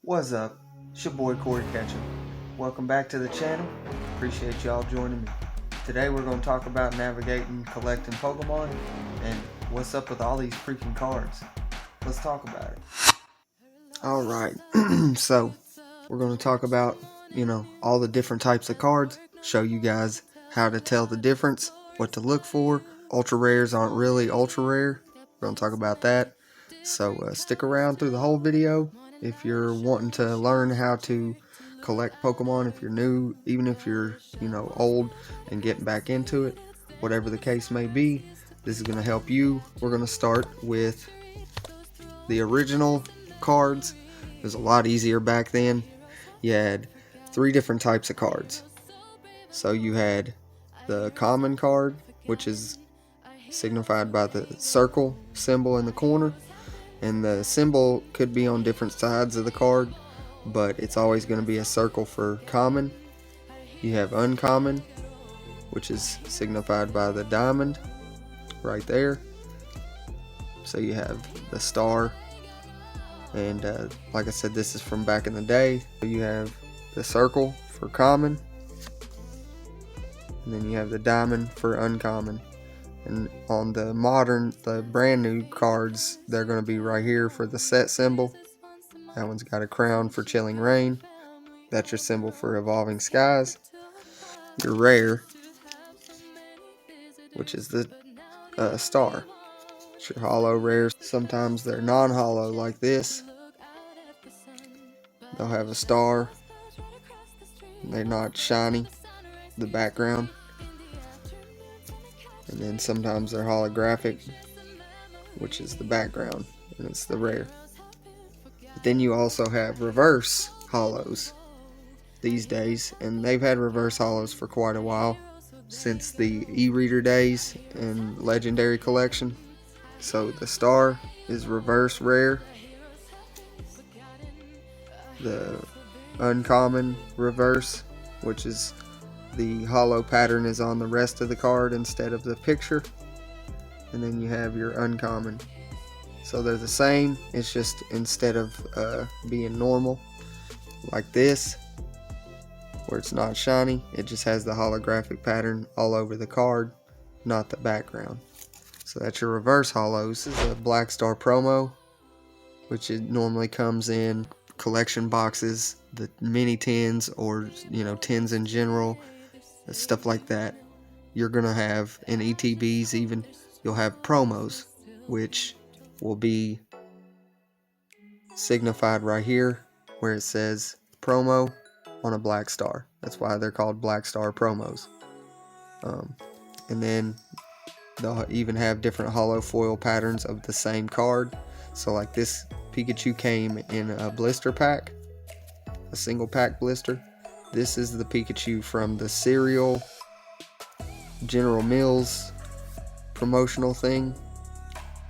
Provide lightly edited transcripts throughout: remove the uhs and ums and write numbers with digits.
What's up? It's your boy Corey Ketchum. Welcome back to the channel. Appreciate y'all joining me. Today we're going to talk about navigating, collecting Pokemon, and what's up with all these freaking cards. Let's talk about it. Alright, so we're going to talk about, all the different types of cards, show you guys how to tell the difference, what to look for. Ultra rares aren't really ultra rare. We're going to talk about that. So stick around through the whole video. If you're wanting to learn how to collect Pokemon, if you're new, even if you're, old and getting back into it, whatever the case may be, this is going to help you. We're going to start with the original cards. It was a lot easier back then. You had 3 different types of cards. So you had the common card, which is signified by the circle symbol in the corner. And the symbol could be on different sides of the card, but it's always going to be a circle for common. You have uncommon, which is signified by the diamond right there. So you have the star, and like I said, this is from back in the day. You have the circle for common, and then you have the diamond for uncommon. And on the modern, the brand new cards, they're going to be right here for the set symbol. That one's got a crown for chilling rain. That's your symbol for evolving skies. Your rare, which is the star. It's your hollow rares. Sometimes they're non-hollow like this. They'll have a star. They're not shiny, the background. And then sometimes they're holographic, which is the background, and it's the rare. But then you also have reverse hollows these days, and they've had reverse hollows for quite a while, since the e-reader days and legendary collection. So the star is reverse rare. The uncommon reverse, which is the hollow pattern is on the rest of the card instead of the picture. And then you have your uncommon. So they're the same, it's just instead of being normal like this, where it's not shiny, it just has the holographic pattern all over the card, not the background. So that's your reverse hollows. This is a Black Star promo, which it normally comes in collection boxes, the mini tins, or tins in general. Stuff like that. You're gonna have in ETBs, even you'll have promos, which will be signified right here where it says promo on a black star. That's why they're called Black Star promos. And then they'll even have different hollow foil patterns of the same card. So like this Pikachu came in a blister pack, a single pack blister. This is the Pikachu from the cereal General Mills promotional thing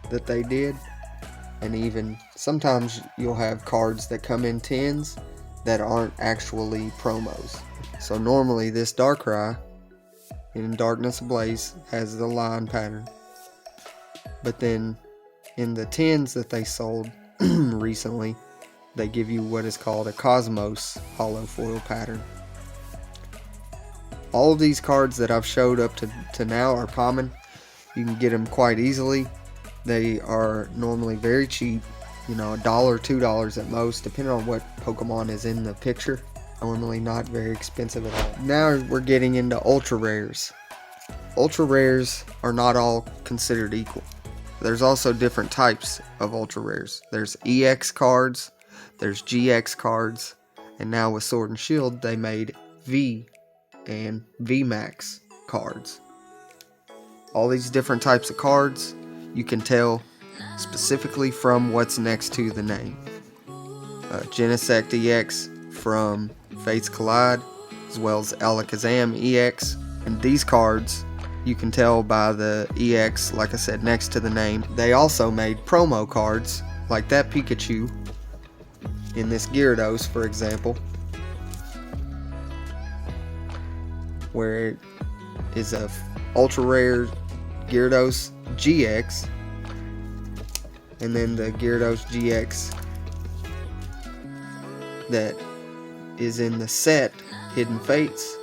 that they did. And even sometimes you'll have cards that come in tins that aren't actually promos. So normally this Darkrai in Darkness Ablaze has the line pattern. But then in the tins that they sold recently, they give you what is called a Cosmos hollow foil pattern. All of these cards that I've showed up to now are common. You can get them quite easily. They are normally very cheap, $1 or $2 at most, depending on what Pokemon is in the picture. Normally not very expensive at all. Now we're getting into ultra rares. Ultra rares are not all considered equal. There's also different types of ultra rares. There's EX cards, there's GX cards, and now with Sword and Shield they made V and VMAX cards. All these different types of cards you can tell specifically from what's next to the name. Genesect EX from Fates Collide, as well as Alakazam EX. And these cards you can tell by the EX, like I said, next to the name. They also made promo cards, like that Pikachu in this Gyarados, for example, where it is a ultra rare Gyarados GX, and then the Gyarados GX that is in the set Hidden Fates,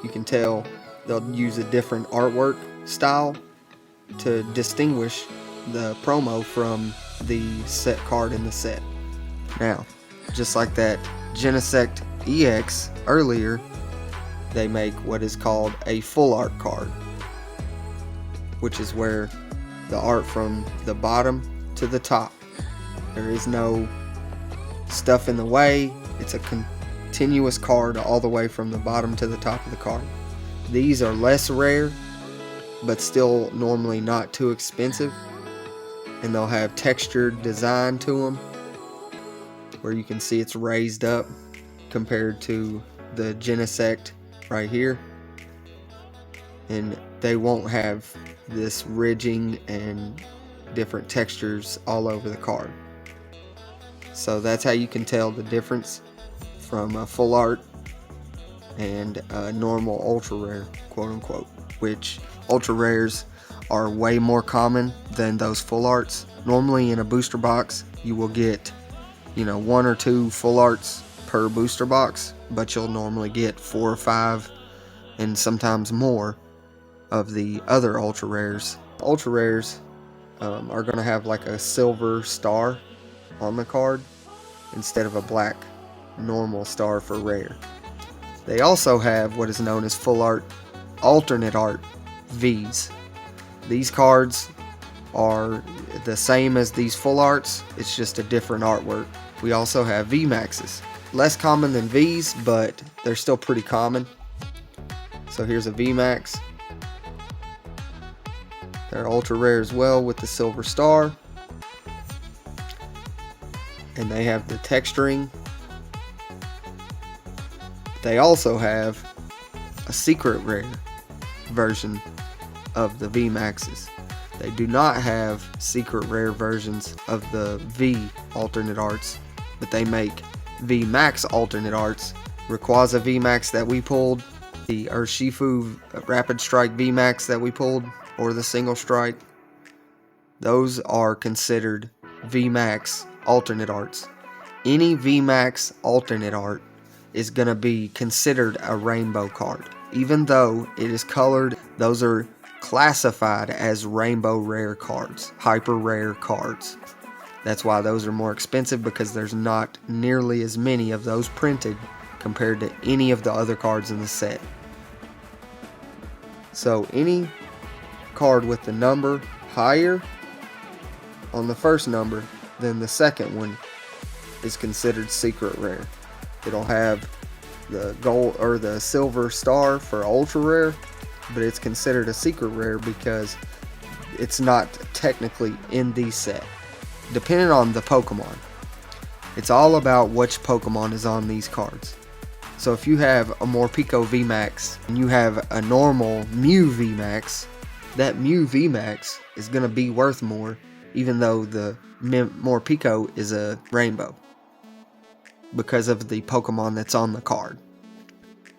you can tell they'll use a different artwork style to distinguish the promo from the set card in the set. Now, just like that Genesect EX earlier, they make what is called a full art card, which is where the art from the bottom to the top, there is no stuff in the way. It's a continuous card all the way from the bottom to the top of the card. These are less rare, but still normally not too expensive, and they'll have textured design to them where you can see it's raised up compared to the Genesect right here, and they won't have this ridging and different textures all over the card. So that's how you can tell the difference from a full art and a normal ultra rare, quote unquote, which ultra rares are way more common than those full arts. Normally in a booster box you will get, 1 or 2 full arts per booster box, but you'll normally get 4 or 5 and sometimes more of the other ultra rares. Ultra rares are going to have like a silver star on the card instead of a black normal star for rare. They also have what is known as full art alternate art Vs. These cards are the same as these full arts, it's just a different artwork. We also have VMAXs. Less common than Vs, but they're still pretty common. So here's a VMAX. They're ultra rare as well with the silver star. And they have the texturing. They also have a secret rare version of the VMAXs. They do not have secret rare versions of the V alternate arts, but they make VMAX alternate arts. Rayquaza VMAX that we pulled, the Urshifu Rapid Strike VMAX that we pulled, or the Single Strike, those are considered VMAX alternate arts. Any VMAX alternate art is going to be considered a rainbow card. Even though it is colored, those are classified as rainbow rare cards, hyper rare cards. That's why those are more expensive, because there's not nearly as many of those printed compared to any of the other cards in the set. So any card with the number higher on the first number than the second one is considered secret rare. It'll have the gold or the silver star for ultra rare, but it's considered a secret rare because it's not technically in the set. Depending on the Pokemon, it's all about which Pokemon is on these cards. So if you have a Morpeko VMAX and you have a normal Mew VMAX, that Mew VMAX is going to be worth more, even though the Morpeko is a rainbow, because of the Pokemon that's on the card.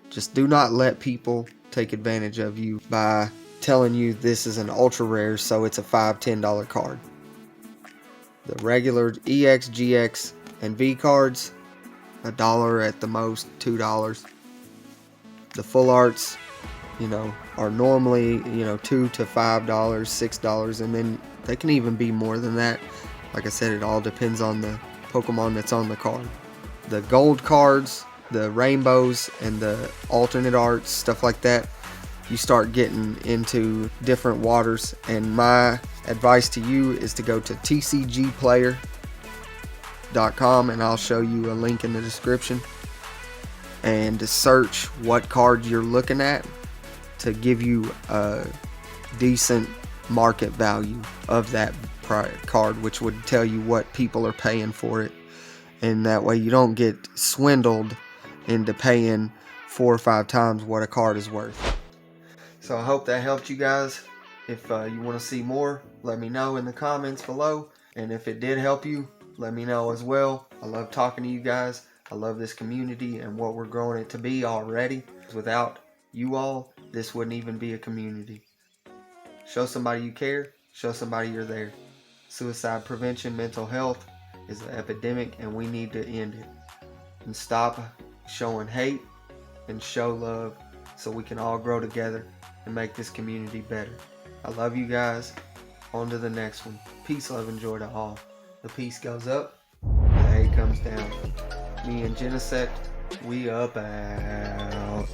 Just do not let people take advantage of you by telling you this is an ultra rare, so it's a $5, $10 card. The regular EX, GX, and V cards, $1 at the most, $2. The full arts, are normally, $2 to $5, $6, and then they can even be more than that. Like I said, it all depends on the Pokemon that's on the card. The gold cards, the rainbows, and the alternate arts, stuff like that, you start getting into different waters, and my advice to you is to go to tcgplayer.com, and I'll show you a link in the description, and to search what card you're looking at to give you a decent market value of that card, which would tell you what people are paying for it, and that way you don't get swindled into paying 4 or 5 times what a card is worth. So I hope that helped you guys. If you want to see more, let me know in the comments below, and if it did help you, let me know as well. I love talking to you guys. I love this community and what we're growing it to be already. Without you all, this wouldn't even be a community. Show somebody you care. Show somebody you're there. Suicide prevention, mental health is an epidemic, and we need to end it. and stop showing hate and show love so we can all grow together and make this community better. I love you guys. On to the next one. Peace, love, and joy to all. The peace goes up, the hate comes down. Me and Genesect, we up out.